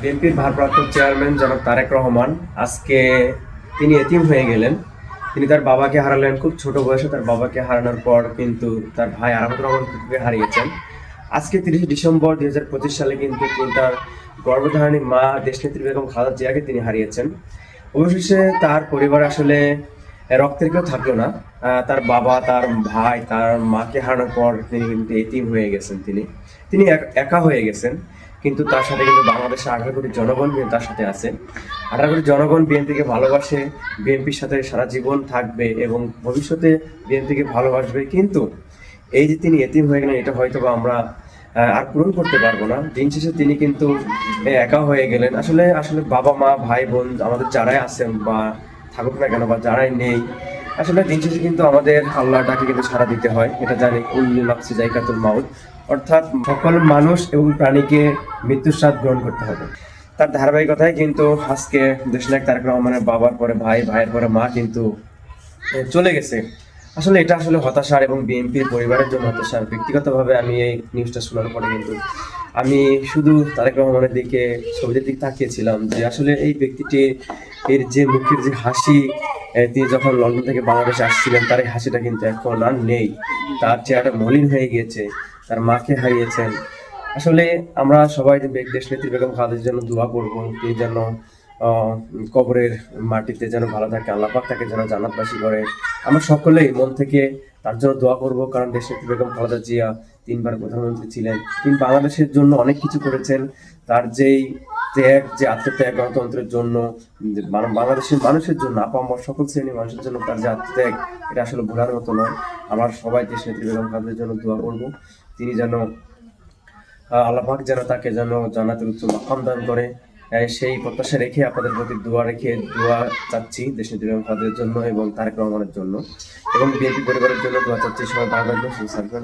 বিএনপির ভারপ্রাপ্ত চেয়ারম্যান জনাব তারেক রহমান আজকে তিনি এতিম হয়ে গেলেন। তিনি তার বাবাকে হারালেন খুব ছোট বয়সে। তার বাবাকে হারানোর পর কিন্তু তার ভাই আরাফাত রহমান খুকুকে হারিয়েছেন। আজকে 30 ডিসেম্বর 2025 সালে কিন্তু তিনি তার গর্ভধারিণী মা দেশনেত্রী বেগম খালেদা জিয়াকে তিনি হারিয়েছেন। অবশেষে তার পরিবারে আসলে রক্তের কেউ থাকলো না। তার বাবা, তার ভাই, তার মাকে হারানোর পর তিনি কিন্তু এতিম হয়ে গেছেন। তিনি তিনি একা হয়ে গেছেন। কিন্তু তার সাথে কিন্তু বাংলাদেশের 18 কোটি জনগণ কিন্তু তার সাথে আছে। 18 কোটি জনগণ বিএনপিকে ভালোবাসে, বিএনপির সাথে সারা জীবন থাকবে এবং ভবিষ্যতে বিএনপিকে ভালোবাসবে। কিন্তু এই যে তিনি এতিম হয়ে গেলেন, এটা হয়তো বা আমরা আর পূরণ করতে পারবো না। দিন শেষে তিনি কিন্তু একা হয়ে গেলেন। আসলে আসলে বাবা মা ভাই বোন আমাদের যারাই আছেন বা থাকুক না কেন বা যারাই নেই, আসলে দিন শেষে কিন্তু আমাদের আল্লাহটাকে কিন্তু সাড়া দিতে হয়। এটা জানি, কুল্লু নাফসি যায়কাতুল মাউত, অর্থাৎ সকল মানুষ এবং প্রাণীকে মৃত্যুর স্বাদ গ্রহণ করতে হবে। তার ধারাবাহিকতায় কিন্তু আজকে দেশনায়ক তারেক রহমানের বাবার পরে ভাই, ভাইয়ের পরে মা কিন্তু চলে গেছে। আসলে এটা আসলে হতাশার এবং বিএনপির পরিবারের জন্য হতাশার। ব্যক্তিগতভাবে আমি এই নিউজটা শোনার পরে কিন্তু আমি শুধু তারেক রহমানের দিকে, ছবিটির দিকে তাকিয়েছিলাম যে আসলে এই ব্যক্তিটি এর যে মুখের যে হাসি, তিনি যখন লন্ডন থেকে বাংলাদেশে আসছিলেন তার এই হাসিটা কিন্তু এখন আর নেই। তার চেহারাটা মলিন হয়ে গিয়েছে। তার মাকে হারিয়েছেন। আসলে আমরা সবাই দেশনেত্রী বেগম খালেদার জন্য দোয়া করব। তিনি যেন কবরের মাটিতে যেন ভালো থাকে, আল্লাহ পাক তাকে যেন জান্নাতবাসী করে। আমরা সকলেই মন থেকে তার জন্য দোয়া করব। কারণ দেশনেত্রী বেগম খালেদা জিয়া 3বার প্রধানমন্ত্রী ছিলেন। তিনি বাংলাদেশের জন্য অনেক কিছু করেছেন। তার যেই ত্যাগ, যে আত্মত্যাগ গণতন্ত্রের জন্য, বাংলাদেশের মানুষের জন্য, আপামর সকল শ্রেণীর মানুষের জন্য তার যে আত্মত্যাগ, এটা আসলে ভোলার মতো নয়। আমার সবাই দেশনেত্রী বেগম খালেদার জন্য দোয়া করব। তিনি যেন আল্লাহ পাক যেন তাকে যেন জান্নাতের উচ্চ মাকাম দান করে। সেই প্রত্যাশা রেখে আপনাদের প্রতি দোয়া চাচ্ছি দেশনেত্রী বেগম খালেদার জন্য এবং তারেক রহমানের জন্য এবং বিএনপি পরিবারের জন্য দোয়া চাচ্ছি। সবাই ভালো থাকবেন, সুস্থ থাকবেন।